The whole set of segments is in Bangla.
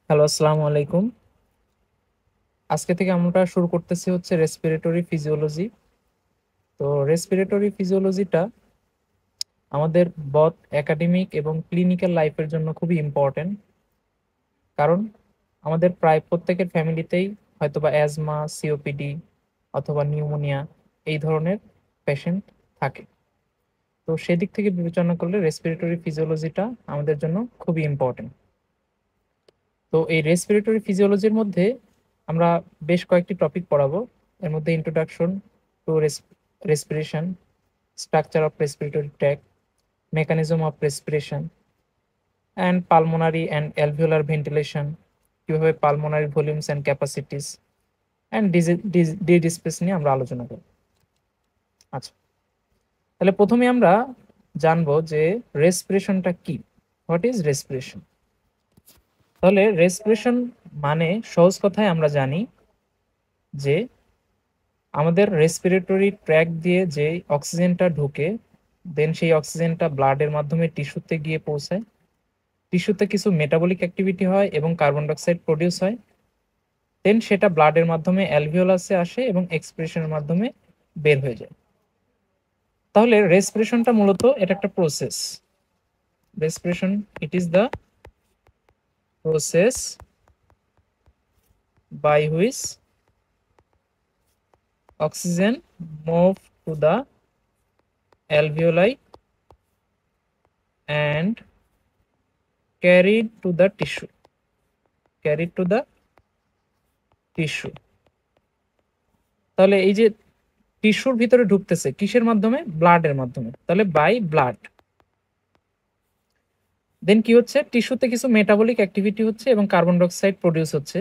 হ্যালো, আসসালামু আলাইকুম। আজকে থেকে আমরা শুরু করতেছি হচ্ছে রেসপিরেটরি ফিজিওলজি। তো রেসপিরেটরি ফিজিওলজিটা আমাদের বথ একাডেমিক এবং ক্লিনিক্যাল লাইফের জন্য খুবই ইম্পর্টেন্ট। কারণ আমাদের প্রায় প্রত্যেকের ফ্যামিলিতেই হয়তোবা অ্যাজমা, সিওপিডি অথবা নিউমোনিয়া এই ধরনের পেশেন্ট থাকে। তো সেদিক থেকে বিবেচনা করলে রেসপিরেটরি ফিজিওলজিটা আমাদের জন্য খুবই ইম্পর্টেন্ট। তো এই রেসপিরেটরি ফিজিওলজির মধ্যে আমরা বেশ কয়েকটি টপিক পড়াবো। এর মধ্যে introduction to respiration, structure of respiratory tract, mechanism of respiration and pulmonary and alveolar ventilation, কীভাবে pulmonary volumes and capacities and dead space নিয়ে আমরা আলোচনা করব। আচ্ছা, তাহলে প্রথমে আমরা জানবো যে রেসপিরেশনটা কি। What is respiration? তাহলে রেসপিরেশন মানে সহজ কথায় আমরা জানি যে আমাদের রেসপিরেটরি ট্র্যাক দিয়ে যে অক্সিজেনটা ঢুকে, দেন সেই অক্সিজেনটা ব্লাডের মাধ্যমে টিস্যুতে গিয়ে পৌঁছায়। টিস্যুতে কিছু মেটাবলিক অ্যাক্টিভিটি হয় এবং কার্বন ডাইঅক্সাইড প্রডিউস হয়। দেন সেটা ব্লাডের মাধ্যমে অ্যালভিওলাসে আসে এবং এক্সপিরেশনের মাধ্যমে বের হয়ে যায়। তাহলে রেসপিরেশনটা মূলত এটা একটা process. Respiration, it is the process by which oxygen move to the alveoli and carried to the tissue carried to the tissue তাহলে এই যে টিস্যুর ভিতরে ঢুকতেছে কিসের মাধ্যমে? ব্লাডের মাধ্যমে। তাহলে বাই ব্লাড। দেন কি হচ্ছে? টিস্যুতে কিছু মেটাবলিক অ্যাক্টিভিটি হচ্ছে এবং কার্বন ডাই অক্সাইড প্রডিউস হচ্ছে।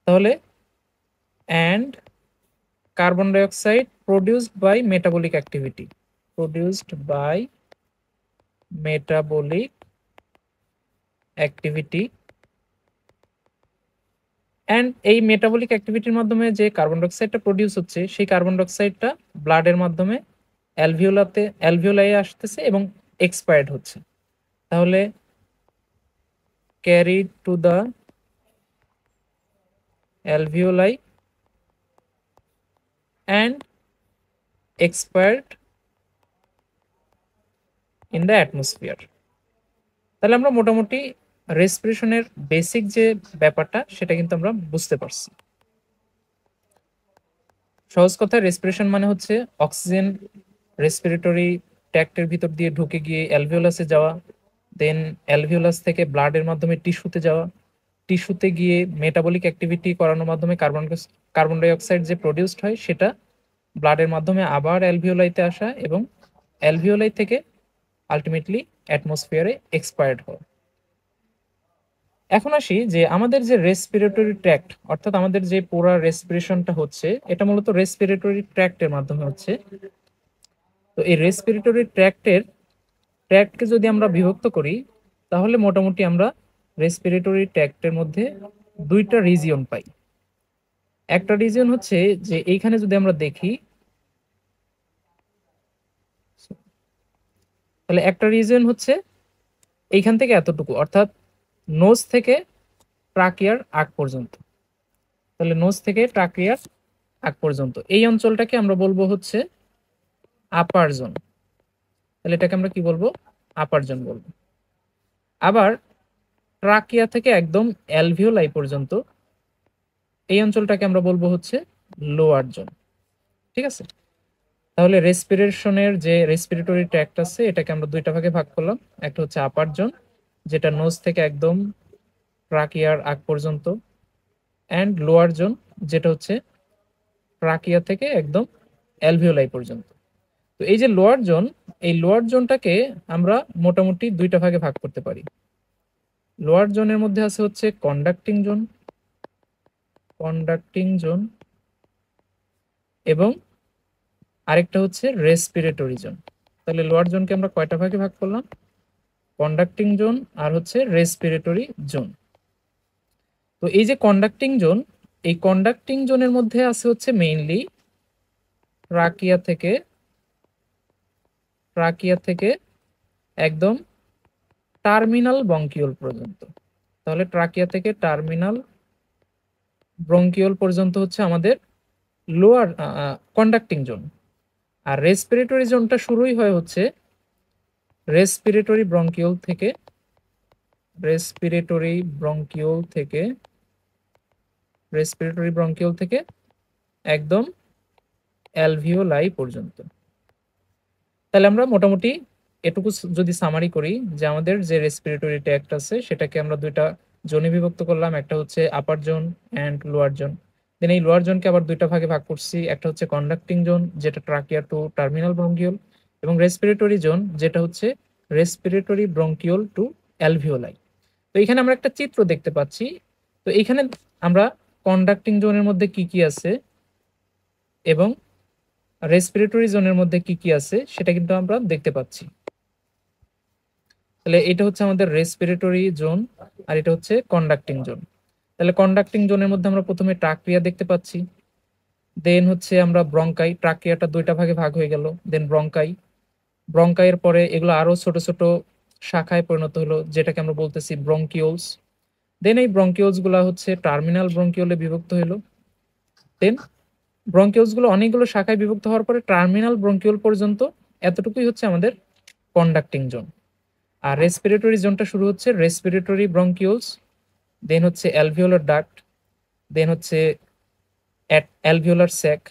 তাহলে and carbon dioxide produced by metabolic activity, produced by metabolic activity and এই মেটাবলিক অ্যাক্টিভিটির মাধ্যমে যে কার্বন ডাইঅক্সাইডটা প্রডিউস হচ্ছে সেই কার্বন ডাইঅক্সাইডটা ব্লাডের মাধ্যমে অ্যালভিওলাই আসতেছে এবং এক্সপায়ার্ড হচ্ছে। তাহলে carried to the alveoli and expired in the atmosphere. তাহলে আমরা মোটামুটি রেসপিরেশনের বেসিক যে ব্যাপারটা সেটা কিন্তু আমরা বুঝতে পারছি। সহজ কথায় রেসপিরেশন মানে হচ্ছে অক্সিজেন রেসপিরেটরি ট্র্যাক্টের ভিতর দিয়ে ঢুকে গিয়ে অ্যালভিওলাসে যাওয়া, দেন অ্যালভিওলাস থেকে ব্লাডের মাধ্যমে টিস্যুতে যাওয়া, টিস্যুতে গিয়ে মেটাবলিক অ্যাক্টিভিটি করানোর মাধ্যমে কার্বন ডাই অক্সাইড যে প্রডিউসড হয় সেটা ব্লাডের মাধ্যমে আবার অ্যালভিওলাইতে আসা এবং অ্যালভিওলাই থেকে আলটিমেটলি অ্যাটমসফিয়ারে এক্সপায়ার্ড হওয়া। এখন আসি যে আমাদের যে রেসপিরেটরি ট্র্যাক্ট, অর্থাৎ আমাদের যে পুরো রেসপিরেশনটা হচ্ছে এটা মূলত রেসপিরেটরি ট্র্যাক্টের মাধ্যমে হচ্ছে। তো এই রেসপিরেটরি ট্র্যাক্টকে যদি আমরা বিভক্ত করি তাহলে মোটামুটি আমরা রেসপিরেটরি ট্র্যাক্টের মধ্যে দুইটা রিজিয়ন পাই। একটা রিজিয়ন হচ্ছে যে এইখানে যদি আমরা দেখি, তাহলে একটা রিজিয়ন হচ্ছে এইখান থেকে এতটুকু, অর্থাৎ নোজ থেকে ট্রাকিয়ার আগ পর্যন্ত। তাহলে নোজ থেকে ট্রাকিয়ার আগ পর্যন্ত এই অঞ্চলটাকে আমরা বলবো হচ্ছে আপার জোন। তাহলে এটাকে আমরা কি বলবো? আপার জোন বলবো। আবার ট্রাকিয়া থেকে একদম অ্যালভিওলাই পর্যন্ত এই অঞ্চলটাকে আমরা বলবো হচ্ছে লোয়ার জোন। ঠিক আছে? তাহলে রেসপিরেশনের যে রেসপিরেটরি ট্র্যাক্ট আছে এটাকে আমরা দুইটা ভাগে ভাগ করলাম। একটা হচ্ছে আপার জোন, যেটা নোজ থেকে একদম ট্রাকিয়ার আগ পর্যন্ত, অ্যান্ড লোয়ার জোন, যেটা হচ্ছে ট্রাকিয়া থেকে একদম অ্যালভিওলাই পর্যন্ত। তো এই যে লোয়ার জোন, এই লোয়ার জোনটাকে আমরা মোটামুটি দুইটা ভাগে ভাগ করতে পারি। লোয়ার জোনের মধ্যে আছে হচ্ছে কন্ডাক্টিং জোন এবং আরেকটা হচ্ছে রেসপিরেটরি জোন। তাহলে লোয়ার জোনকে আমরা কয়টা ভাগে ভাগ করলাম? কন্ডাক্টিং জোন আর হচ্ছে রেসপিরেটরি জোন। তো এই যে কন্ডাক্টিং জোন, এই কন্ডাক্টিং জোনের মধ্যে আছে হচ্ছে মেইনলি ট্রাকিয়া থেকে একদম টার্মিনাল বঙ্কিওল পর্যন্ত। তাহলে ট্রাকিয়া থেকে টার্মিনাল ব্রঙ্কিওল পর্যন্ত হচ্ছে আমাদের লোয়ার কন্ডাক্টিং জোন। আর রেসপিরেটরি জোনটা শুরুই হয় হচ্ছে রেসপিরেটরি ব্রঙ্কিওল থেকে, রেসপিরেটরি ব্রঙ্কিওল থেকে, রেসপিরেটরি ব্রঙ্কিওল থেকে একদম অ্যালভিওলাই পর্যন্ত। তাহলে আমরা মোটামুটি এটুকু যদি সামারি করি যে আমাদের যে রেসপিরেটরি ট্র্যাক্ট আছে সেটাকে আমরা দুইটা জোনে বিভক্ত করলাম, একটা হচ্ছে আপার জোন অ্যান্ড লোয়ার জোন। দেন এই লোয়ার জোনকে আবার দুইটা ভাগে ভাগ করছি, একটা হচ্ছে কন্ডাক্টিং জোন যেটা ট্রাকিয়া টু টার্মিনাল ব্রঙ্কিওল, এবং রেসপিরেটরি জোন যেটা হচ্ছে রেসপিরেটরি ব্রঙ্কিওল টু অ্যালভিওলাই। তো এখানে আমরা একটা চিত্র দেখতে পাচ্ছি। তো এখানে আমরা কন্ডাক্টিং জোনের মধ্যে কি কি আছে এবং রেসপিরেটরি জোনের মধ্যে কি কি আছে সেটা কিন্তু আমরা দেখতে পাচ্ছি। তাহলে এটা হচ্ছে আমাদের রেসপিরেটরি জোন আর এটা হচ্ছে কন্ডাক্টিং জোন। তাহলে কন্ডাক্টিং জোনের মধ্যে আমরা প্রথমে ট্রাকিয়া দেখতে পাচ্ছি, দেন হচ্ছে আমরা ব্রঙ্কাই, ট্রাকিয়াটা দুইটা ভাগে ভাগ হয়ে গেল, দেন ব্রঙ্কাই, ব্রঙ্কাইয়ের পরে এগুলো আরো ছোট ছোট শাখায় পরিণত হলো যেটাকে আমরা বলতেছি ব্রঙ্কিওলস। দেন এই ব্রঙ্কিওলস গুলা হচ্ছে টার্মিনাল ব্রঙ্কিওলে বিভক্ত হলো। দেন ব্রঙ্কিওলস গুলো অনেকগুলো শাখায় বিভক্ত হওয়ার পরে টার্মিনাল ব্রঙ্কিওল পর্যন্ত এতটুকুই হচ্ছে আমাদের কন্ডাক্টিং জোন। আর রেসপিরেটরি জোনটা শুরু হচ্ছে রেসপিরেটরি ব্রঙ্কিওলস, দেন হচ্ছে অ্যালভিওলার ডাক্ট, দেন হচ্ছে অ্যালভিওলার স্যাক,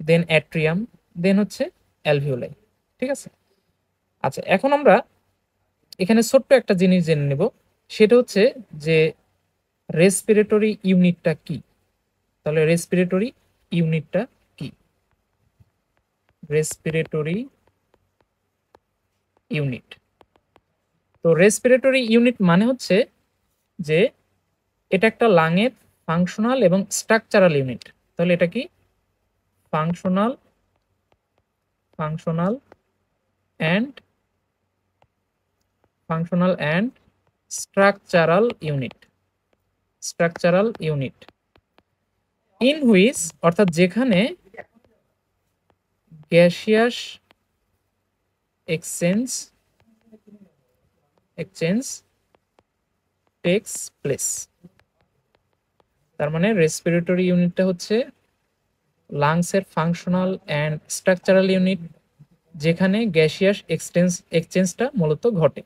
দেন অ্যাট্রিয়াম, দেন হচ্ছে অ্যালভিওলাই। ঠিক আছে। আচ্ছা, এখন আমরা এখানে ছোট্ট একটা জিনিস জেনে নেব, সেটা হচ্ছে যে রেসপিরেটরি ইউনিটটা কি। তাহলে রেসপিরেটরি ইউনিটটা কি? রেসপিরেটরি ইউনিট, তো রেসপিরেটরি ইউনিট মানে হচ্ছে যে এটা একটা লাংয়ের ফাংশনাল এবং স্ট্রাকচারাল ইউনিট। তাহলে এটা কি? Functional, functional and functional and structural unit, structural unit in which, অর্থাৎ যেখানে গ্যাসিয়াস এক্সচেঞ্জ টেক্স প্লেস। তার মানে রেসপিরেটরি ইউনিটটা হচ্ছে লাংসের ফাংশনাল অ্যান্ড স্ট্রাকচারাল ইউনিট যেখানে গ্যাসিয়াস এক্সচেঞ্জটা মূলত ঘটে।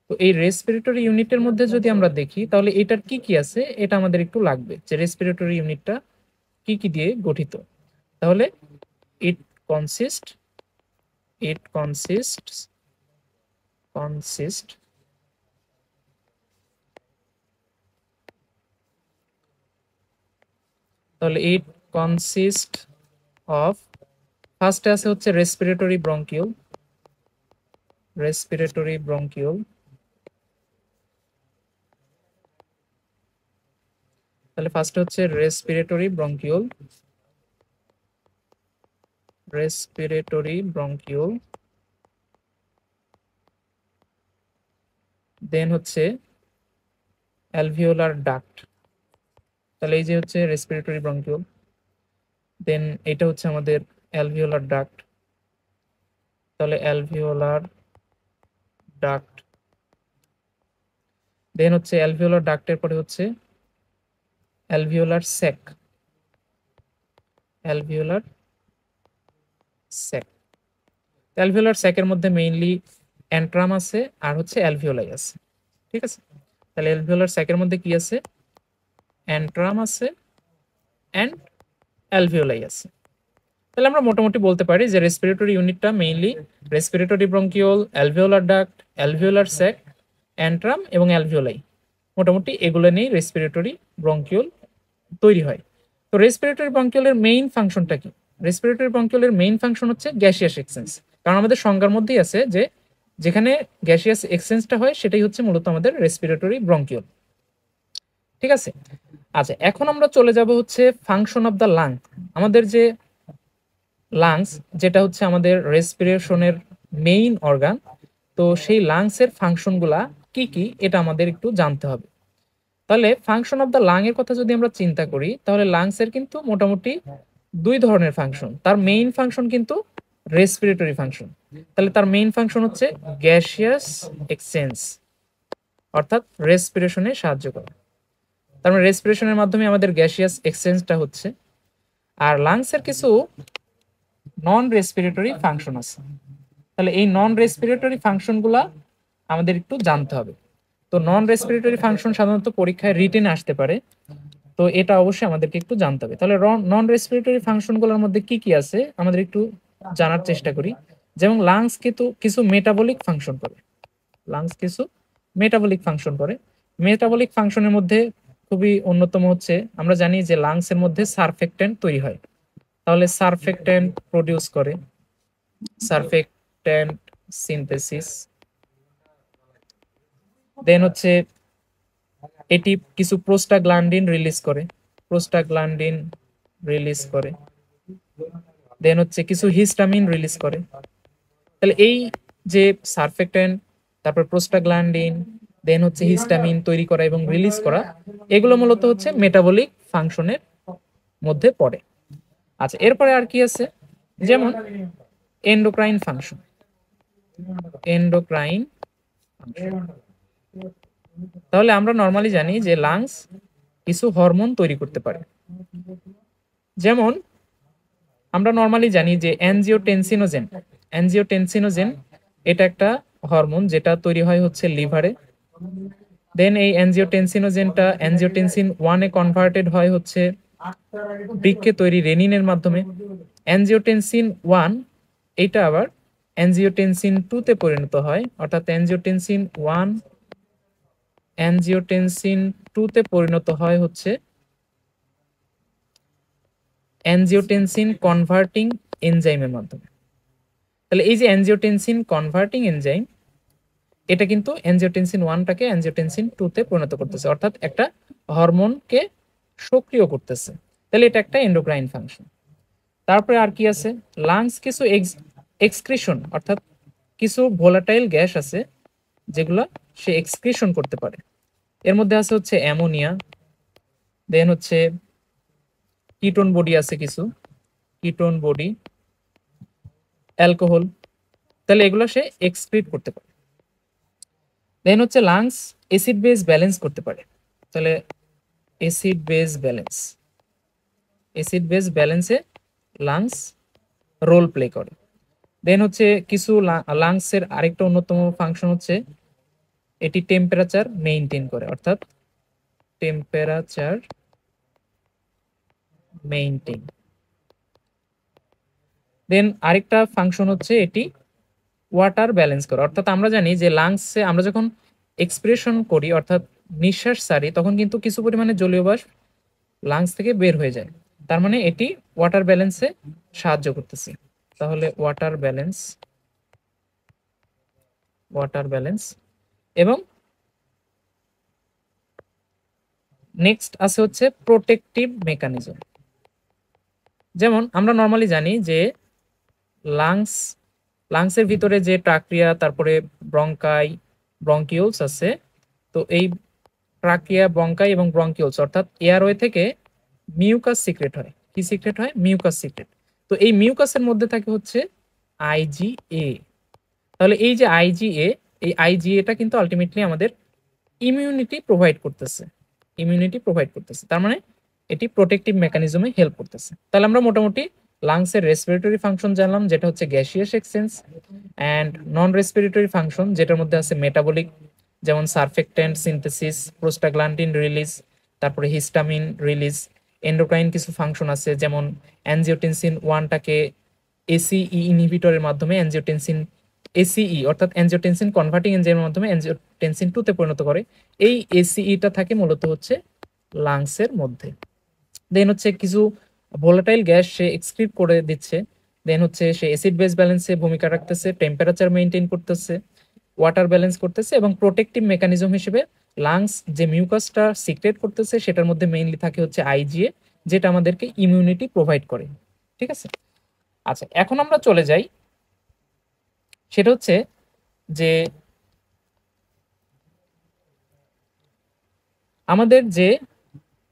তো এই রেসপিরেটরি ইউনিটের মধ্যে যদি আমরা দেখি তাহলে এটার কি কি আছে এটা আমাদের একটু লাগবে, যে রেসপিরেটরি ইউনিটটা কি কি দিয়ে গঠিত। তাহলে ইট কনসিস্ট ইট কনসিস্টস কনসিস্ট তাহলে ইট কনসিস্ট অফ, ফার্স্টে আছে হচ্ছে রেসপিরেটরি ব্রঙ্কিউল, রেসপিরেটরি ব্রঙ্কিউল, তাহলে ফার্স্টে হচ্ছে রেসপিরেটরি ব্রঙ্কিউল, রেসপিরেটরি ব্রঙ্কিউল, দেন হচ্ছে অ্যালভিওলার ডাক্ট। তাহলে এই যে হচ্ছে রেসপিরেটরি ব্রঙ্কিউল, দেন এটা হচ্ছে আমাদের অ্যালভিওলার ডাক্ট, তাহলে অ্যালভিওলার ডাক্ট, দেন হচ্ছে অ্যালভিওলার ডাক্টের পরে হচ্ছে alveolar sac, alveolar sac. Alveolar স্যাকের মধ্যে মেইনলি অ্যান্ট্রাম আছে আর হচ্ছে অ্যালভিওলাই আছে। ঠিক আছে। তাহলে অ্যালভিওলার স্যাকের মধ্যে কি আছে? অ্যান্ট্রাম আছে অ্যান্ড অ্যালভিওলাই আছে। তাহলে আমরা মোটামুটি বলতে পারি যে রেসপিরেটরি ইউনিটটা mainly respiratory bronchiole, alveolar duct, alveolar sac, antrum এবং অ্যালভিওলাই, মোটামুটি এগুলো নিয়ে রেসপিরেটরি ব্রঙ্কিওল তৈরি হয়। তো রেসপিরেটরি ব্রঙ্কিওলের মেইন ফাংশনটা কি? রেসপিরেটরি ব্রঙ্কিওলের মেইন ফাংশন হচ্ছে গ্যাসিয়াস এক্সচেঞ্জ, কারণ আমাদের সংজ্ঞার মধ্যেই আছে যে যেখানে গ্যাসিয়াস এক্সচেঞ্জটা হয় সেটাই হচ্ছে মূলত আমাদের রেসপিরেটরি ব্রঙ্কিওল। ঠিক আছে। আচ্ছা, এখন আমরা চলে যাব হচ্ছে ফাংশন অফ দ্য লাং। আমাদের যে লাংস, যেটা হচ্ছে আমাদের রেসপিরেশনের মেইন অর্গান, তো সেই লাংসের ফাংশনগুলা কি কি এটা আমাদের একটু জানতে হবে। তাহলে ফাংশন অফ দ্য লাং এর কথা যদি আমরা চিন্তা করি তাহলে লাংসের কিন্তু মোটামুটি দুই ধরনের ফাংশন। তার মেইন ফাংশন কিন্তু রেসপিরেটরি ফাংশন। তাহলে তার মেইন ফাংশন হচ্ছে গ্যাসিয়াস এক্সচেঞ্জ, অর্থাৎ রেসপিরেশনে সাহায্য করা। তার মানে রেসপিরেশনের মাধ্যমে আমাদের গ্যাসিয়াস এক্সচেঞ্জটা হচ্ছে। আর লাংসের কিছু নন রেসপিরেটরি ফাংশন আছে, তাহলে এই নন রেসপিরেটরি ফাংশনগুলা আমাদের একটু জানতে হবে। তো নন রেসপিরেটরি ফাংশন সাধারণত পরীক্ষায় রিটেনে আসতে পারে, তো এটা অবশ্যই আমাদেরকে একটু জানতে হবে। তাহলে নন রেসপিরেটরি ফাংশনগুলোর মধ্যে কি কি আছে আমাদের একটু জানার চেষ্টা করি। যেমন লাংস কিন্তু কিছু মেটাবলিক ফাংশন করে, লাংস কিছু মেটাবলিক ফাংশন করে। মেটাবলিক ফাংশনের মধ্যে খুবই অন্যতম হচ্ছে, আমরা জানি যে লাংসের মধ্যে সারফেক্ট্যান্ট তৈরি হয়, তাহলে সারফেক্ট্যান্ট প্রডিউস করে, সারফেক্ট্যান্ট সিনথেসিস। দেন হচ্ছে এটি কিছু প্রোস্টাগ্ল্যান্ডিন রিলিজ করে, প্রোস্টাগ্ল্যান্ডিন রিলিজ করে। দেন হচ্ছে কিছু হিস্টামিন রিলিজ করে। তাহলে এই যে সারফেক্ট্যান্ট, তারপর প্রোস্টাগ্ল্যান্ডিন, দেন হচ্ছে হিস্টামিন তৈরি করা এবং রিলিজ করা, এগুলো মূলত হচ্ছে মেটাবলিক ফাংশনের মধ্যে পড়ে। আচ্ছা, এরপরে আর কি আছে, যেমন এন্ডোক্রাইন ফাংশন। এন্ডোক্রাইন ফাংশন, তাহলে আমরা নর্মালি জানি যে লাংস কিছু হরমোন তৈরি করতে পারে। যেমন আমরা নর্মালি জানি যে অ্যানজিওটেনসিনোজেন, অ্যানজিওটেনসিনোজেন এটা একটা হরমোন যেটা তৈরি হয় হচ্ছে লিভারে। দেন এই অ্যানজিওটেনসিনোজেনটা অ্যানজিওটেনসিন 1 এ কনভার্টেড হয় হচ্ছে বৃক্কে তৈরি রেনিনের মাধ্যমে। অ্যানজিওটেনসিন 1 এটা আবার অ্যানজিওটেনসিন 2 তে পরিণত হয়, অর্থাৎ অ্যানজিওটেনসিন 1 অ্যানজিওটেনসিন 2 তে পরিণত হয় হচ্ছে অ্যানজিওটেনসিন কনভার্টিং এনজাইমের মাধ্যমে। তাহলে এই যে অ্যানজিওটেনসিন কনভার্টিং এনজাইম, এটা কিন্তু অ্যানজিওটেনসিন 1টাকে অ্যানজিওটেনসিন 2 তে পরিণত করতেছে, অর্থাৎ একটা হরমোনকে সক্রিয় করতেছে। তাহলে এটা একটা এন্ডোক্রাইন ফাংশন। তারপরে আর কি আছে, লাংস কিছু এক্সক্রিশন, অর্থাৎ কিছু ভোলাটাইল গ্যাস আছে যেগুলো সে এক্সক্রিশন করতে পারে। এর মধ্যে আছে হচ্ছে অ্যামোনিয়া, দেন হচ্ছে কিটোন বডি আছে কিছু, কিটোন বডি, অ্যালকোহল, তাহলে এগুলো সে এক্সক্রিট করতে পারে। দেন হচ্ছে লাংস অ্যাসিড বেস ব্যালেন্স করতে পারে, তাহলে acid base balance, acid base ব্যালেন্সে লাংস রোল প্লে করে। দেন হচ্ছে কিছু লাংসের আরেকটা অন্যতম ফাংশন হচ্ছে এটি টেম্পারেচার মেইনটেইন করে, অর্থাৎ টেম্পারেচার মেইনটেইন। দেন আরেকটা ফাংশন হচ্ছে এটি ওয়াটার ব্যালেন্স করে, অর্থাৎ আমরা জানি যে লাংসে আমরা যখন এক্সপিরেশন করি অর্থাৎ নিঃশ্বাস ছাড়ি তখন কিন্তু কিছু পরিমাণে জলীয় বাষ্প লাংস থেকে বের হয়ে যায়, তার মানে এটি ওয়াটার ব্যালেন্সে সাহায্য করতেছে। তাহলে ওয়াটার ব্যালেন্স, ওয়াটার ব্যালেন্স। এবং নেক্সট আছে হচ্ছে প্রোটেকটিভ মেকানিজম। যেমন আমরা নর্মালি জানি যে লাংসের ভিতরে যে ট্রাকিয়া, তারপরে ব্রঙ্কাই, ব্রঙ্কিউলস আছে। তো এই ট্রাকিয়া, ব্রঙ্কাই এবং ব্রঙ্কিউলস অর্থাৎ এয়ারওয়ে থেকে মিউকাস সিক্রেট হয়। কি সিক্রেট হয়? Mucus secrete. তো এই মিউকাসের মধ্যে থাকে হচ্ছে আইজিএ। তাহলে এই যে আইজিএ, এই আইজিএটা কিন্তু আলটিমেটলি আমাদের ইমিউনিটি প্রোভাইড করতেছে, ইমিউনিটি প্রোভাইড করতেছে, তার মানে এটি প্রোটেকটিভ মেকানিজমে হেল্প করতেছে। তাহলে আমরা মোটামুটি লাংসের রেসপিরেটরি ফাংশন জানলাম, যেটা হচ্ছে gaseous exchange, and non respiratory function যেটার মধ্যে আছে মেটাবলিক, যেমন সারফেক্ট্যান্ট সিনথেসিস, প্রোস্টাগ্ল্যান্ডিন রিলিজ, তারপরে হিস্টামিন রিলিজ। এন্ডোক্রাইন কিছু ফাংশন আছে, যেমন অ্যানজিওটেনসিন 1টাকে এসিই ইনহিবিটরের মাধ্যমে অ্যানজিওটেনসিন এসিই অর্থাৎ অ্যানজিওটেনসিন কনভার্টিং এনজাইমের মাধ্যমে অ্যানজিওটেনসিন 2 তে পরিণত করে। এই এসিইটা থাকে মূলত হচ্ছে লাংসের মধ্যে। দেন হচ্ছে কিছু ভোলাটাইল গ্যাস সে এক্সক্রিট করে দিচ্ছে। দেন হচ্ছে সে অ্যাসিড বেস ব্যালেন্সে ভূমিকা রাখতেছে, টেম্পারেচার মেইনটেইন করতেছে, ওয়াটার ব্যালেন্স করতেছে, এবং প্রোটেকটিভ মেকানিজম হিসেবে লাংস যে মিউকাসটা সিক্রেট করতেছে সেটার মধ্যে মেইনলি থাকে হচ্ছে আইজিএ, যেটা আমাদেরকে ইমিউনিটি প্রোভাইড করে। ঠিক আছে। আচ্ছা, এখন আমরা চলে যাই, সেটা হচ্ছে যে আমাদের যে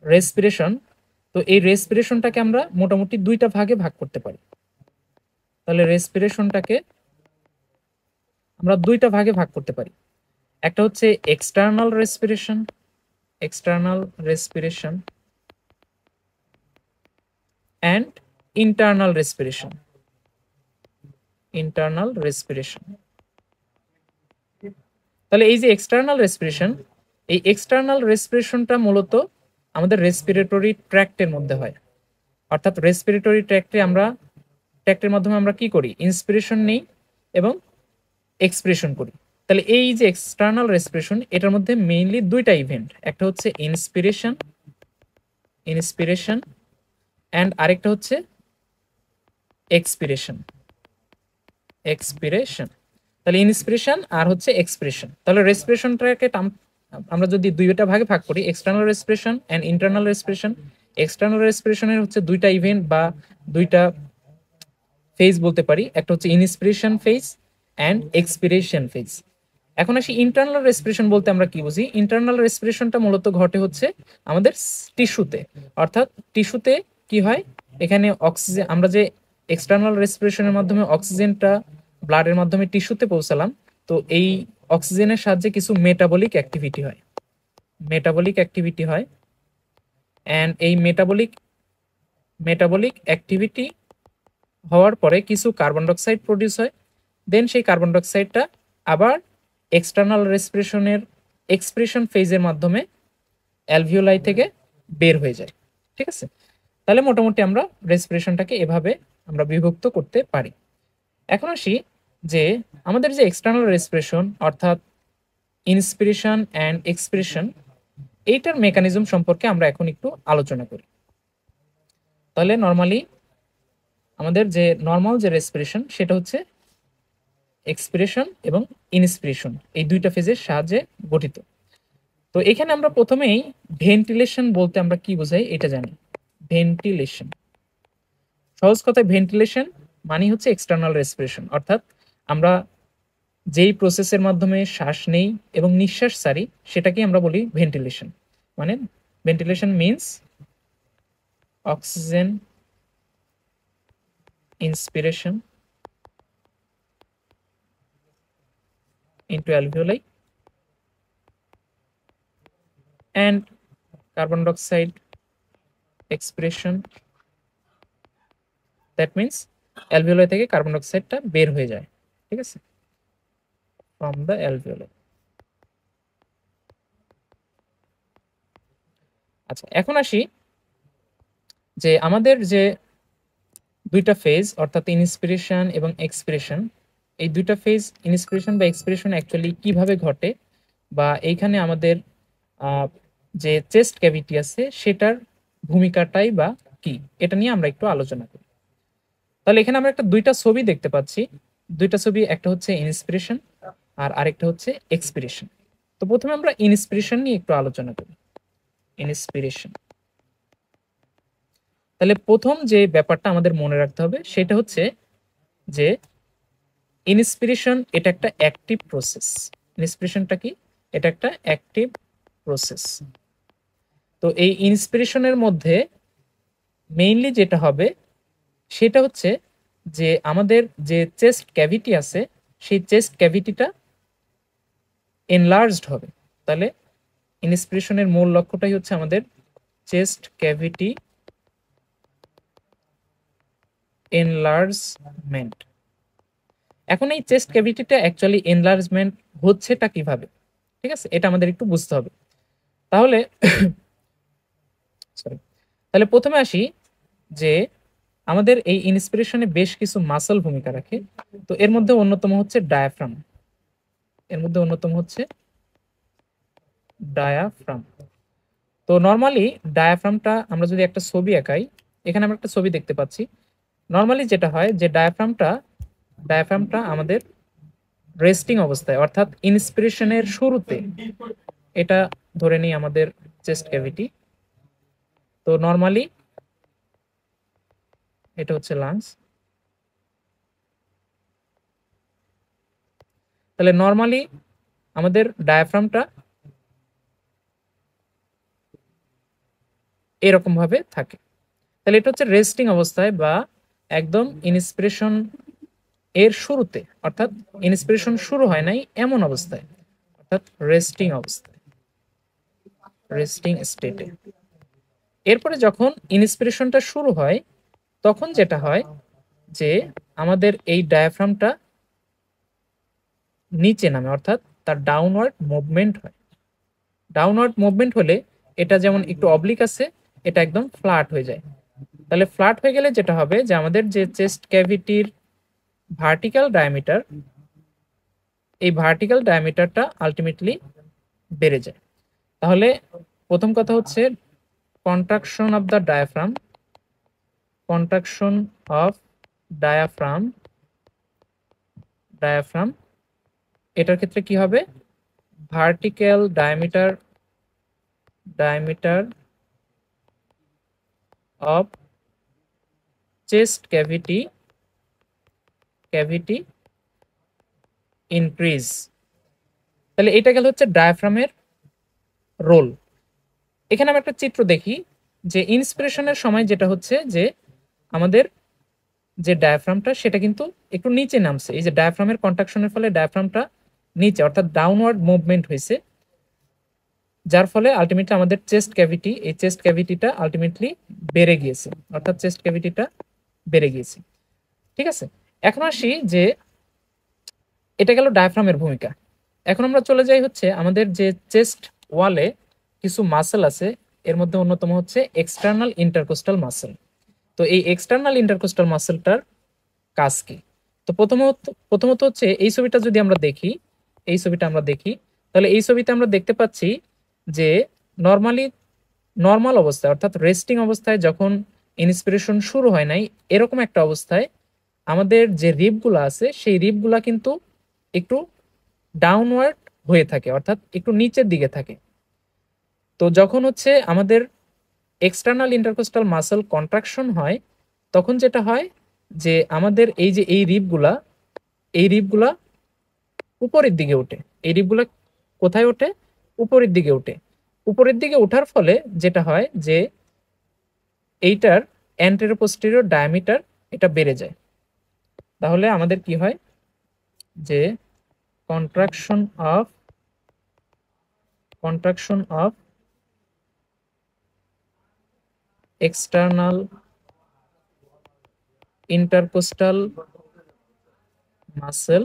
রেসপিরেশন, তো এই রেসপিরেশনটাকে আমরা মোটামুটি দুইটা ভাগে ভাগ করতে পারি। তাহলে রেসপিরেশনটাকে আমরা দুইটা ভাগে ভাগ করতে পারি। একটা হচ্ছে external respiration, external respiration and internal respiration. Internal respiration. তাহলে এই যে এক্সটার্নাল রেসপিরেশন, এই এক্সটার্নাল রেসপিরেশনটা মূলত আমাদের রেসপিরেটরি ট্র্যাক্টের মধ্যে হয়। অর্থাৎ রেসপিরেটরি ট্র্যাক্টের মাধ্যমে আমরা কি করি, ইন্সপিরেশন নেই এবং এক্সপ্রেশন করি। তাহলে এই যে এক্সটার্নাল রেসপিরেশন, এটার মধ্যে মেইনলি দুইটা ইভেন্ট, একটা হচ্ছে ইন্সপিরেশন অ্যান্ড আরেকটা হচ্ছে এক্সপিরেশন। তাহলে ইন্সপিরেশন আর হচ্ছে এক্সপ্রেশন। তাহলে রেসপিরেশনটাকে আমরা যদি দুইটা ভাগে ভাগ করি, external respiration and internal respiration. External রেসপিরেশনের হচ্ছে দুইটা ইভেন্ট বা দুইটা ফেজ বলতে পারি, একটা হচ্ছে inspiration phase and expiration phase. এখন আসি ইন্টারনাল রেসপিরেশন বলতে আমরা কি বুঝি। ইন্টারনাল রেসপিরেশনটা মূলত ঘটে হচ্ছে আমাদের টিস্যুতে। অর্থাৎ টিস্যুতে কি হয়, এখানে অক্সিজেন, আমরা যে এক্সটার্নাল রেসপিরেশনের মাধ্যমে অক্সিজেনটা ব্লাডের মাধ্যমে টিস্যুতে পৌঁছালাম, তো এই অক্সিজেনের সাহায্যে কিছু মেটাবলিক অ্যাক্টিভিটি হয় অ্যান্ড এই মেটাবলিক অ্যাক্টিভিটি হওয়ার পরে কিছু কার্বন ডাইঅক্সাইড প্রডিউস হয়। দেন সেই কার্বন ডাইঅক্সাইডটা আবার এক্সটার্নাল রেসপিরেশনের এক্সপ্রেশন ফেজের মাধ্যমে অ্যালভিওলাই থেকে বের হয়ে যায়। ঠিক আছে, তাহলে মোটামুটি আমরা রেসপিরেশনটাকে এভাবে আমরা বিভক্ত করতে পারি। এখন আসি যে আমাদের যে এক্সটার্নাল রেসপিরেশন অর্থাৎ ইন্সপিরেশন অ্যান্ড এক্সপ্রেশন, এইটার মেকানিজম সম্পর্কে আমরা এখন একটু আলোচনা করি। তাহলে নর্মালি আমাদের যে নর্মাল যে রেসপিরেশন সেটা হচ্ছে এক্সপিরেশন এবং ইন্সপিরেশন, এই দুইটা ফেজের সাহায্যে গঠিত। তো এখানে আমরা প্রথমেই ভেন্টিলেশন বলতে আমরা কি বোঝাই এটা জানি। ভেন্টিলেশন, সহজ কথায় ভেন্টিলেশন মানে হচ্ছে এক্সটার্নাল রেসপিরেশন, অর্থাৎ আমরা যেই প্রসেসের মাধ্যমে শ্বাস নেই এবং নিঃশ্বাস ছাড়ি সেটাকে আমরা বলি ভেন্টিলেশন। মানে ventilation means oxygen inspiration into alveoli and carbon dioxide expiration, that means alveoli থেকে কার্বন ডাইঅক্সাইডটা বের হয়ে যায়। ঠিক আছে, from the alveoli। আচ্ছা, এখন আসি যে আমাদের যে দুইটা ফেজ অর্থাৎ ইন্সপিরেশন এবং এক্সপিরেশন, এই দুইটা ফেজ ইন্সপিরেশন বা এক্সপিরেশন অ্যাকচুয়ালি কিভাবে ঘটে বা এইখানে আমাদের যে চেস্ট ক্যাভিটি আছে সেটার ভূমিকাটাই বা কি, এটা নিয়ে আমরা একটু আলোচনা করি। তাহলে এখানে আমরা একটা দুইটা ছবি দেখতে পাচ্ছি, দুইটা ছবি, একটা হচ্ছে ইন্সপিরেশন আর আরেকটা হচ্ছে এক্সপিরেশন। তো প্রথমে আমরা ইন্সপিরেশন নিয়ে একটু আলোচনা করি। ইন্সপিরেশন, তাহলে প্রথম যে ব্যাপারটা আমাদের মনে রাখতে হবে সেটা হচ্ছে যে ইন্সপিরেশন এটা একটা অ্যাক্টিভ প্রসেস। ইন্সপিরেশনটা কি, এটা একটা অ্যাক্টিভ প্রসেস। তো এই ইন্সপিরেশনের মধ্যে মেইনলি যেটা হবে সেটা হচ্ছে যে আমাদের যে চেস্ট ক্যাভিটি আছে সেই চেস্ট ক্যাভিটিটা এনলার্জড হবে। তাহলে ইন্সপিরেশনের মূল লক্ষ্যটাই হচ্ছে আমাদের চেস্ট ক্যাভিটি এনলার্জমেন্ট। এখন এই চেস্ট ক্যাভিটিটা অ্যাকচুয়ালি এনলার্জমেন্ট হচ্ছেটা কিভাবে, ঠিক আছে, এটা আমাদের একটু বুঝতে হবে। তাহলে তাহলে প্রথমে আসি যে আমাদের এই ইন্সপিরেশনে বেশ কিছু মাসল ভূমিকা রাখে। তো এর মধ্যে অন্যতম হচ্ছে ডায়াফ্রাম। তো নর্মালি ডায়াফ্রামটা আমরা যদি একটা ছবি আঁকাই, এখানে আমরা একটা ছবি দেখতে পাচ্ছি। নর্মালি যেটা হয় যে ডায়াফ্রামটা আমাদের রেস্টিং অবস্থায়, অর্থাৎ ইন্সপিরেশনের শুরুতে, এটা ধরে নিই আমাদের চেস্ট ক্যাভিটি। তো নর্মালি এটা হচ্ছে লাংস। তাহলে নর্মালি আমাদের ডায়াফ্রামটা এরকম ভাবে থাকে। তাহলে এটা হচ্ছে রেস্টিং অবস্থায় বা একদম ইন্সপিরেশন এর শুরুতে, অর্থাৎ ইন্সপিরেশন শুরু হয় নাই এমন অবস্থায়, অর্থাৎ রেস্টিং অবস্থায়। রেস্টিং স্টেটে। এরপরে যখন ইন্সপিরেশনটা শুরু হয় তখন যেটা হয় যে আমাদের এই ডায়াফ্রামটা নিচে নামে, অর্থাৎ তার ডাউনওয়ার্ড মুভমেন্ট হয়। ডাউনওয়ার্ড মুভমেন্ট হলে এটা যেমন একটু অবলিক আছে, এটা একদম ফ্ল্যাট হয়ে যায়। তাহলে ফ্ল্যাট হয়ে গেলে যেটা হবে যে আমাদের যে চেস্ট ক্যাভিটির ভার্টিক্যাল ডায়ামিটার, এই ভার্টিক্যাল ডায়ামিটারটা আলটিমেটলি বেড়ে যায়। তাহলে প্রথম কথা হচ্ছে contraction of the diaphragm, contraction of diaphragm, diaphragm এটার ক্ষেত্রে কি হবে, vertical diameter, diameter of chest cavity, cavity increase. তাহলে এটা গেল হচ্ছে ডায়াফ্রামের রোল। এখানে আমরা একটা চিত্র দেখি যে ইন্সপিরেশনের সময় যেটা হচ্ছে যে আমাদের যে ডায়াফ্রামটা সেটা কিন্তু একটু নিচে নামছে। এই যে ডায়াফ্রামের কন্ট্রাকশনের ফলে ডায়াফ্রামটা নিচে অর্থাৎ ডাউনওয়ার্ড মুভমেন্ট হয়েছে, যার ফলে আলটিমেটলি আমাদের চেস্ট ক্যাভিটি, এই চেস্ট ক্যাভিটিটা আলটিমেটলি বেড়ে গিয়েছে, অর্থাৎ চেস্ট ক্যাভিটিটা বেড়ে গিয়েছে। ঠিক আছে, এখন আসি যে এটা গেল ডায়াফ্রামের ভূমিকা। এখন আমরা চলে যাই হচ্ছে আমাদের যে চেস্ট ওয়ালে কিছু মাসেল আছে, এর মধ্যে অন্যতম হচ্ছে এক্সটার্নাল ইন্টারকোস্টাল মাসেল। তো এই এক্সটার্নাল ইন্টারকোস্টাল মাসেলটার কাজ কি? তো প্রথমত হচ্ছে এই ছবিটা যদি আমরা দেখি, এই ছবিটা আমরা দেখি, তাহলে এই ছবিতে আমরা দেখতে পাচ্ছি যে নর্মাল অবস্থায় অর্থাৎ রেস্টিং অবস্থায় যখন ইন্সপিরেশন শুরু হয় নাই, এরকম একটা অবস্থায় আমাদের যে রিবগুলো আছে সেই রিবগুলা কিন্তু একটু ডাউনওয়ার্ড হয়ে থাকে, অর্থাৎ একটু নিচের দিকে থাকে। তো যখন হচ্ছে আমাদের এক্সটার্নাল ইন্টারকোস্টাল মাসল কন্ট্রাকশন হয় তখন যেটা হয় যে আমাদের এই যে এই রিবগুলা, এই রিবগুলা উপরের দিকে ওঠে। এই রিবগুলা কোথায় ওঠে? উপরের দিকে ওঠে। উপরের দিকে ওঠার ফলে যেটা হয় যে এইটার অ্যান্টেরো পোস্টেরিয়র ডায়ামিটার এটা বেড়ে যায়। তাহলে আমাদের কি হয় যে contraction of external intercostal muscle,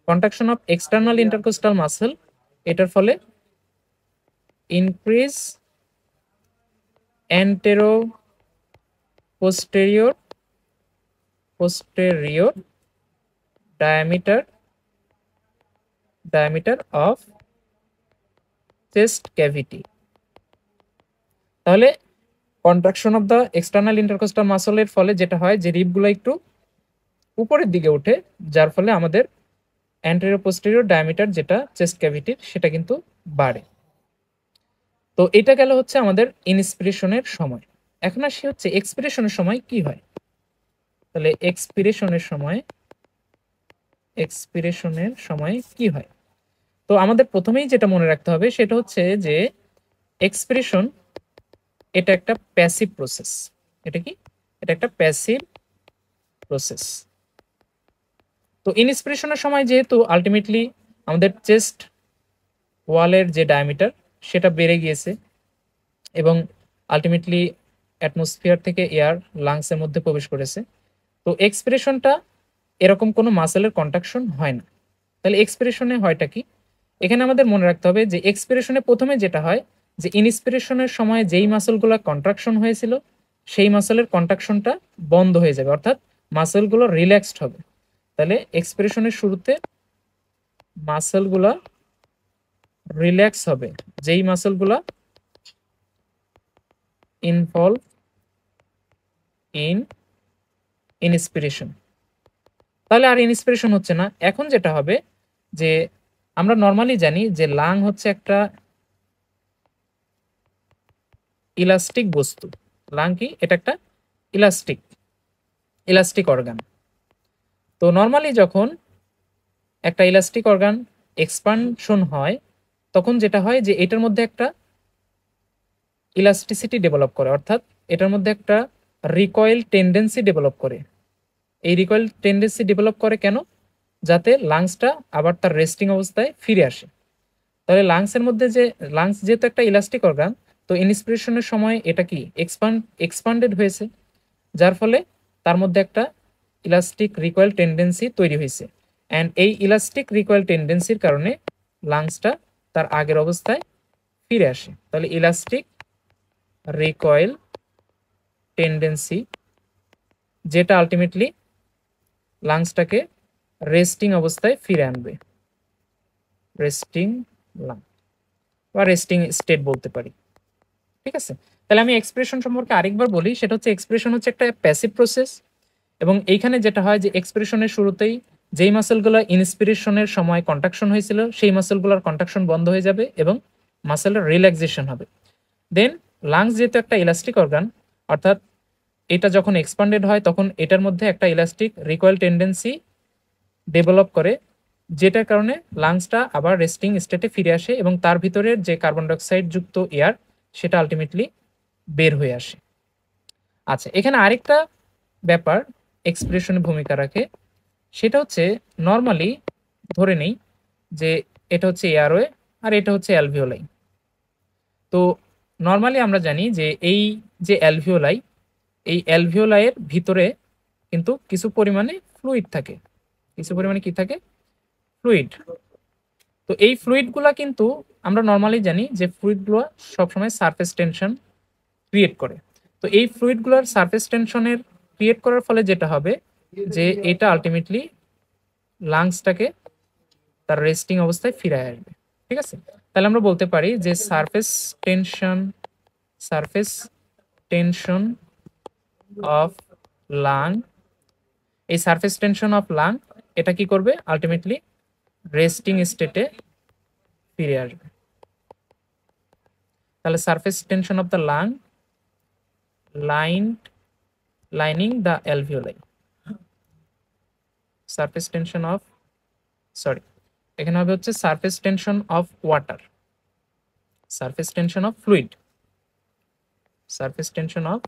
contraction of external intercostal muscle, এটার ফলে increase antero posterior diameter of chest cavity. তাহলে contraction of the external intercostal মাসলের ফলে যেটা হয় যে রিবগুলো একটু উপরের দিকে ওঠে, যার ফলে আমাদের অ্যান্টেরিয়র পোস্টেরিয়র ডায়ামিটার যেটা চেস্ট ক্যাভিটির সেটা কিন্তু বাড়ে। তো এটা গেল হচ্ছে আমাদের ইন্সপিরেশনের সময়। এখন আসি হচ্ছে এক্সপিরেশনের সময় কি হয়। তাহলে এক্সপিরেশনের সময় কি হয়? তো আমাদের প্রথমেই যেটা মনে রাখতে হবে সেটা হচ্ছে যে এক্সপিরেশন এটা একটা প্যাসিভ প্রসেস। এটা কি? এটা একটা প্যাসিভ প্রসেস। তো ইন্সপিরেশনের সময় যেহেতু আলটিমেটলি আমাদের চেস্ট ওয়ালের যে ডায়ামিটার সেটা বেড়ে গিয়েছে এবং আলটিমেটলি অ্যাটমসফিয়ার থেকে এয়ার লাংসের মধ্যে প্রবেশ করেছে, তো এক্সপিরেশনটা এরকম কোনো মাসেলের কন্ট্রাকশন হয় না। তাহলে এক্সপিরেশনে হয়টা কি? এখানে আমাদের মনে রাখতে হবে যে এক্সপিরেশনে প্রথমে যেটা হয় যে ইন্সপিরেশনের সময় যেই মাসেলগুলো কন্ট্রাকশন হয়েছিল সেই মাসেলের কন্ট্রাকশনটা বন্ধ হয়ে যাবে, অর্থাৎ মাসেলগুলো রিল্যাক্সড হবে। তাহলে এক্সপিরেশনের শুরুতে মাসেলগুলো রিল্যাক্স হবে, যেই মাসেলগুলো ইনভলভ ইন ইন্সপিরেশন। তাহলে আর ইন্সপিরেশন হচ্ছে না। এখন যেটা হবে যে আমরা নর্মালি জানি যে লাং হচ্ছে একটা ইলাস্টিক বস্তু। লাং কি? এটা একটা ইলাস্টিক অর্গান। তো নর্মালি যখন একটা ইলাস্টিক অর্গান এক্সপানশন হয় তখন যেটা হয় যে এটার মধ্যে একটা ইলাস্টিসিটি ডেভেলপ করে, অর্থাৎ এটার মধ্যে একটা রিকয়েল টেন্ডেন্সি ডেভেলপ করে। এই রিকয়েল টেন্ডেন্সি ডেভেলপ করে কেন? যাতে লাংসটা আবার তার রেস্টিং অবস্থায় ফিরে আসে। তাহলে লাংসের মধ্যে যে লাংস যেহেতু একটা ইলাস্টিক অর্গান, তো ইন্সপিরেশনের সময় এটা কি এক্সপান্ডেড হয়েছে, যার ফলে তার মধ্যে একটা ইলাস্টিক রিকয়েল টেন্ডেন্সি তৈরি হয়েছে। অ্যান্ড এই ইলাস্টিক রিকয়েল টেন্ডেন্সির কারণে লাংসটা তার আগের অবস্থায় ফিরে আসে। তাহলে ইলাস্টিক রিকয়েল টেন্ডেন্সি, যেটা আলটিমেটলি লাংসটাকে রেস্টিং অবস্থায় ফিরে আনবে, রেস্টিং লাং বা রেস্টিং স্টেট বলতে পারি। ঠিক আছে, তাহলে আমি এক্সপ্রেশন সম্পর্কে আরেকবার বলি। সেটা হচ্ছে এক্সপ্রেশন হচ্ছে একটা প্যাসিভ প্রসেস, এবং এইখানে যেটা হয় যে এক্সপ্রেশনের শুরুতেই যেই মাসেলগুলো ইন্সপিরেশনের সময় কন্ট্রাকশন হয়েছিল সেই মাসেলগুলোর কন্ট্রাকশন বন্ধ হয়ে যাবে এবং মাসেলের রিল্যাক্সেশন হবে। দেন লাংস যেহেতু একটা ইলাস্টিক অর্গান, অর্থাৎ এটা যখন এক্সপান্ডেড হয় তখন এটার মধ্যে একটা ইলাস্টিক রিকয়েল টেন্ডেন্সি ডেভেলপ করে, যেটার কারণে লাংসটা আবার রেস্টিং স্টেটে ফিরে আসে এবং তার ভিতরের যে কার্বন ডাইঅক্সাইড যুক্ত এয়ার সেটা আলটিমেটলি বের হয়ে আসে। আচ্ছা, এখানে আরেকটা ব্যাপার এক্সপ্রেশনে ভূমিকা রাখে, সেটা হচ্ছে নর্মালি ধরে নেই যে এটা হচ্ছে এয়ারওয়ে আর এটা হচ্ছে অ্যালভিওলাই। তো নর্মালি আমরা জানি যে এই যে অ্যালভিওলাই, এই অ্যালভিওলাইয়ের ভিতরে কিন্তু কিছু পরিমাণে ফ্লুইড থাকে। কিছু পরিমাণে কি থাকে? ফ্লুইড। তো এই ফ্লুইডগুলা কিন্তু আমরা নর্মালি জানি যে ফ্লুইডগুলো সবসময় সারফেস টেনশন ক্রিয়েট করে। তো এই ফ্লুইডগুলোর সারফেস টেনশনের ক্রিয়েট করার ফলে যেটা হবে যে এটা আলটিমেটলি লাংসটাকে তার রেস্টিং অবস্থায় ফিরে আসবে। ঠিক আছে, তাহলে আমরা বলতে পারি যে সারফেস টেনশন অফ লাং, এই সারফেস টেনশন অফ লাং এটা কি করবে? আলটিমেটলি রেস্টিং স্টেটে ফিরে আসবে। তাহলে surface tension of the lung lining the alveoli, surface tension of, sorry, এখানে হবে হচ্ছে surface tension of water, surface tension of fluid, surface tension of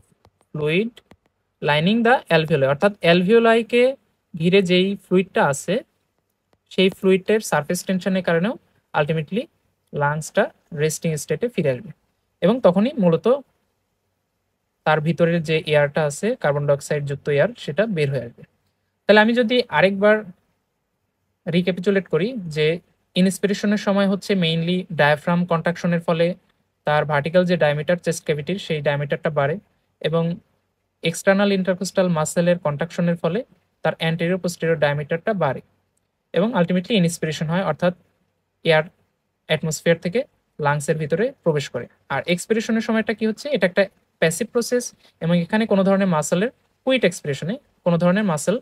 fluid lining the alveoli, অর্থাৎ অ্যালভিওলাইকে ঘিরে যেই ফ্লুইডটা আছে সেই ফ্লুইডের সারফেস টেনশনের কারণেও আলটিমেটলি লাংসটা রেস্টিং স্টেটে ফিরে আসবে এবং তখনই মূলত তার ভিতরের যে এয়ারটা আছে কার্বন ডাইঅক্সাইড যুক্ত এয়ার সেটা বের হয়ে আসবে। তাহলে আমি যদি আরেকবার রিক্যাপিচুলেট করি যে ইন্সপিরেশনের সময় হচ্ছে মেইনলি ডায়াফ্রাম কন্ট্রাকশনের ফলে তার ভার্টিক্যাল যে ডায়ামিটার চেস্ট ক্যাভিটির সেই ডায়ামিটারটা বাড়ে এবং এক্সটার্নাল ইন্টারকোস্টাল মাসেলের কন্ট্রাকশনের ফলে তার অ্যান্টেরিয়র পোস্টেরিয়র ডায়ামিটারটা বাড়ে এবং আলটিমেটলি ইন্সপিরেশন হয়, অর্থাৎ এয়ার অ্যাটমসফিয়ার থেকে লাংসের ভিতরে প্রবেশ করে। আর এক্সপিরেশনের সময়টা কি হচ্ছে? এটা একটা প্যাসিভ প্রসেস এবং এখানে কোনো ধরনের মাসেলের কুইট এক্সপিরেশনে কোনো ধরনের মাসেল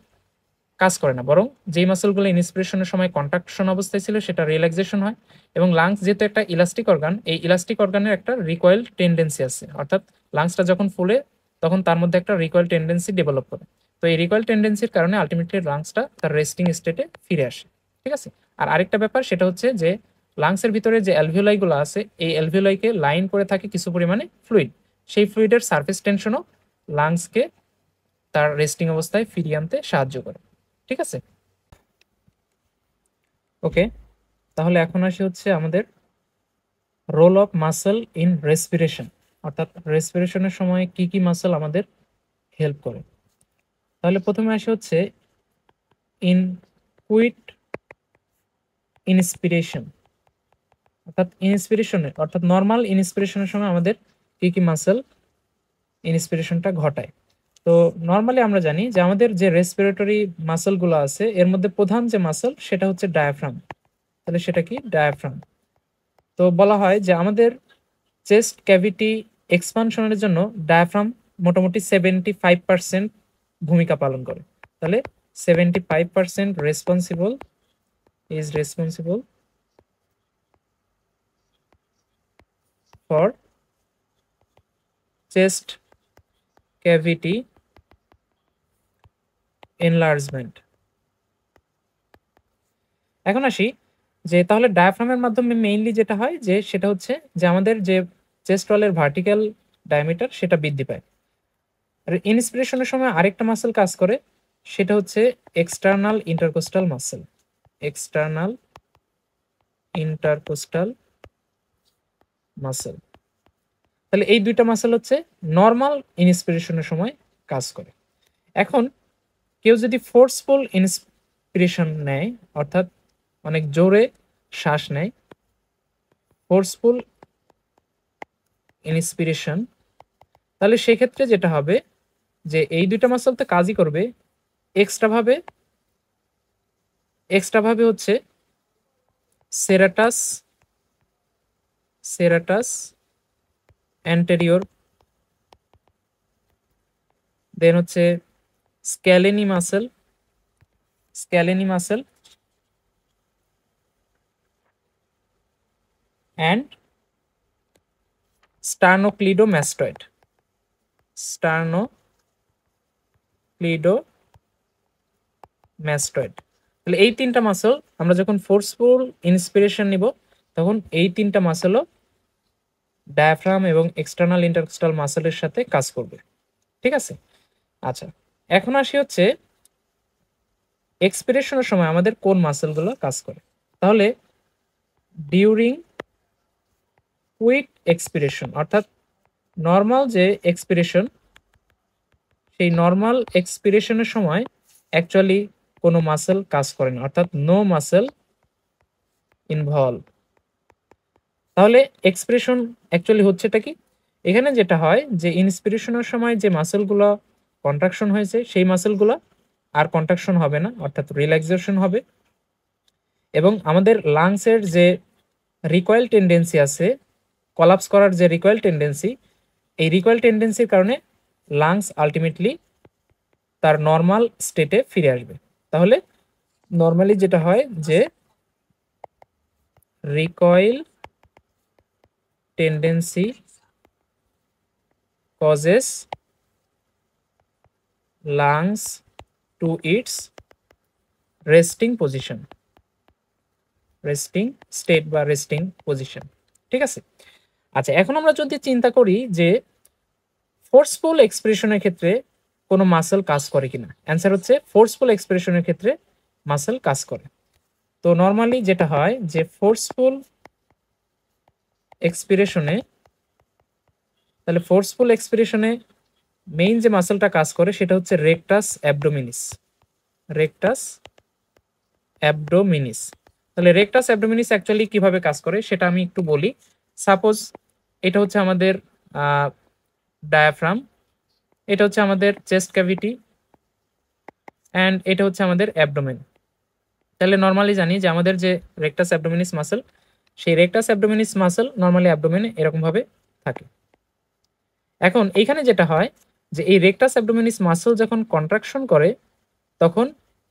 কাজ করে না, বরং যেই মাসেলগুলো ইন্সপিরেশনের সময় কন্ট্রাকশন অবস্থায় ছিল সেটা রিল্যাক্সেশন হয় এবং লাংস যেহেতু একটা ইলাস্টিক অর্গান, এই ইলাস্টিক অর্গানের একটা রিকয়েল টেন্ডেন্সি আছে, অর্থাৎ লাংসটা যখন ফুলে তখন তার মধ্যে একটা রিকয়েল টেন্ডেন্সি ডেভেলপ করে। তো এই রিকয়েল টেন্ডেন্সির কারণে আলটিমেটলি লাংসটা তার রেস্টিং স্টেটে ফিরে আসে। ঠিক আছে, আর আরেকটা ব্যাপার সেটা হচ্ছে যে লাংসের ভিতরে যে অ্যালভিওলাইগুলো আছে এই অ্যালভিওলাইকে লাইন করে থাকে কিছু পরিমাণে ফ্লুইড, সেই ফ্লুইডের সারফেস টেনশনও লাংসকে তার রেস্টিং অবস্থায় ফিরিয়ে আনতে সাহায্য করে। ঠিক আছে, ওকে, তাহলে এখন আসি হচ্ছে আমাদের role of muscle in respiration, অর্থাৎ রেসপিরেশনের সময় কি কি মাসেল আমাদের হেল্প করে। তাহলে প্রথমে আসি হচ্ছে ইন কুইট ইন্সপিরেশন, অর্থাৎ ইন্সপিরেশনে অর্থাৎ নর্মাল ইন্সপিরেশনের সময় আমাদের কি কি মাসেল ইন্সপিরেশনটা ঘটায়। তো নর্মালি আমরা জানি যে আমাদের যে রেসপিরেটরি মাসেলগুলো আছে এর মধ্যে প্রধান যে মাসেল সেটা হচ্ছে ডায়াফ্রাম। তাহলে সেটা কি? ডায়াফ্রাম। তো বলা হয় যে আমাদের চেস্ট ক্যাভিটি এক্সপানশনের জন্য ডায়াফ্রাম মোটামুটি 75% ভূমিকা পালন করে। তাহলে 75% responsible for chest cavity enlargement. এখন আসি যে তাহলে ডায়াফ্রামের মাধ্যমে মেইনলি যেটা হয় যে সেটা হচ্ছে যে আমাদের যে চেস্ট ওয়ালের ভার্টিক্যাল ডায়ামিটার সেটা বৃদ্ধি পায়। আর ইন্সপিরেশনের সময় আরেকটা মাসেল কাজ করে, সেটা হচ্ছে external intercostal muscle, external intercostal muscle. তাহলে এই দুইটা মাসেল হচ্ছে নর্মাল ইন্সপিরেশনের সময় কাজ করে। এখন কেউ যদি ফোর্সফুল ইন্সপিরেশন নেয়, অর্থাৎ অনেক জোরে শ্বাস নেয়, ফোর্সফুল ইন্সপিরেশন, তাহলে সেক্ষেত্রে যেটা হবে যে এই দুইটা মাসল তো কাজই করবে, এক্সট্রা ভাবে হচ্ছে সেরাটাস অ্যান্টেরিয়র, দেন হচ্ছে স্ক্যালেনি মাসেল অ্যান্ড স্টার্নোক্লিডোম্যাস্টয়েড। তাহলে এই তিনটা মাসল আমরা যখন ফোর্সফুল ইন্সপিরেশন নিব তখন এই তিনটা মাসলও ডায়াফ্রাম এবং এক্সটার্নাল ইন্টারকোস্টাল মাসলের সাথে কাজ করবে। ঠিক আছে, আচ্ছা এখন আসি হচ্ছে এক্সপিরেশনের সময় আমাদের কোন মাসলগুলো কাজ করে। তাহলে ডিউরিং কুইক এক্সপিরেশন, অর্থাৎ নর্মাল যে এক্সপিরেশন, সেই নর্মাল এক্সপিরেশনের সময় অ্যাকচুয়ালি কোনো মাসল কাজ করে না, অর্থাৎ নো মাসল ইনভলভ। তাহলে এক্সপ্রেশন অ্যাকচুয়ালি হচ্ছেটা কি, এখানে যেটা হয় যে ইন্সপিরেশনের সময় যে মাসলগুলো কন্ট্রাকশন হয়েছে সেই মাসলগুলো আর কন্ট্রাকশন হবে না, অর্থাৎ রিল্যাক্সেশন হবে, এবং আমাদের লাংসের যে রিকয়েল টেন্ডেন্সি আছে, কলাপস করার যে রিকয়েল টেন্ডেন্সি, এই রিকয়েল টেন্ডেন্সির কারণে লাংস আলটিমেটলি তার নর্মাল স্টেটে ফিরে আসবে। তাহলে নর্মালি যেটা হয় যে recoil tendency causes lungs to its resting position, resting state বা রেস্টিং পজিশন। ঠিক আছে, আচ্ছা এখন আমরা যদি চিন্তা করি যে ফোর্সফুল এক্সপ্রেশনের ক্ষেত্রে কোনো মাসল কাজ করে কিনা, অ্যান্সার হচ্ছে ফোর্সফুল এক্সপ্রেশনের ক্ষেত্রে মাসল কাজ করে। তো নর্মালি যেটা হয় যে ফোর্সফুল এক্সপিরেশনে, তাহলে ফোর্সফুল এক্সপিরেশনে মেইন যে মাসলটা কাজ করে সেটা হচ্ছে রেকটাস অ্যাবডোমিনিস। তাহলে রেকটাস অ্যাবডোমিনিস অ্যাকচুয়ালি কিভাবে কাজ করে সেটা আমি একটু বলি। সাপোজ এটা হচ্ছে আমাদের ডায়াফ্রাম, এটা হচ্ছে আমাদের চেস্ট ক্যাভিটি, অ্যান্ড এটা হচ্ছে আমাদের অ্যাবডোমেন। তাহলে নর্মালি জানি যে আমাদের যে রেকটাস অ্যাবডোমিনিস মাসল, সেই রেকটাস অ্যাবডোমিনিস মাসল নর্মালি অ্যাবডোমেনে এরকমভাবে থাকে। এখন এইখানে যেটা হয় যে এই রেকটাস অ্যাবডোমিনিস মাসল যখন কন্ট্রাকশন করে তখন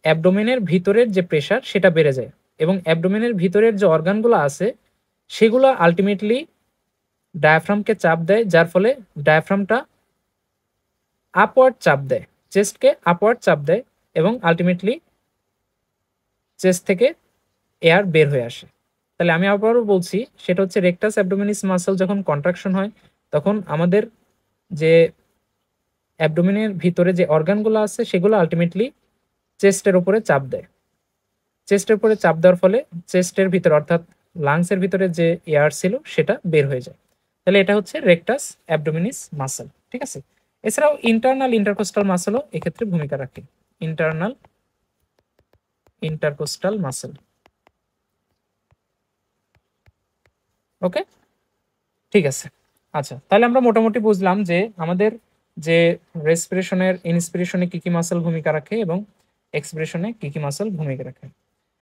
অ্যাবডোমেনের ভিতরের যে প্রেসার সেটা বেড়ে যায়, এবং অ্যাবডোমেনের ভিতরের যে অর্গানগুলো আছে সেগুলো আলটিমেটলি ডায়াফ্রামকে চাপ দেয়, যার ফলে ডায়াফ্রামটা আপওয়ার্ড চাপ দেয়, চেস্টকে আপওয়ার্ড চাপ দেয়, এবং আলটিমেটলি চেস্ট থেকে এয়ার বের হয়ে আসে। তাহলে আমি আবারও বলছি, সেটা হচ্ছে রেকটাস অ্যাবডোমিনিস মাসল যখন কন্ট্রাকশন হয় তখন আমাদের যে অ্যাবডোমেনের ভিতরে যে অর্গানগুলো আছে সেগুলো আলটিমেটলি চেস্টের উপরে চাপ দেয়। চেস্টের উপরে চাপ দেওয়ার ফলে চেস্টের ভিতরে অর্থাৎ লাংসের ভিতরে যে এয়ার ছিল সেটা বের হয়ে যায়। তাহলে এটা হচ্ছে রেকটাস অ্যাবডোমিনিস মাসল। ঠিক আছে, এছাড়াও ইন্টারনাল ইন্টারকোস্টাল মাসলও এক্ষেত্রে ভূমিকা রাখে। Internal intercostal muscle. ওকে, ঠিক আছে। আচ্ছা, তাহলে আমরা মোটামুটি বুঝলাম যে আমাদের যে রেসপিরেশনের ইন্সপিরেশনে কি কি মাসল ভূমিকা রাখে এবং এক্সপ্রেশনে কি কি মাসল ভূমিকা রাখে।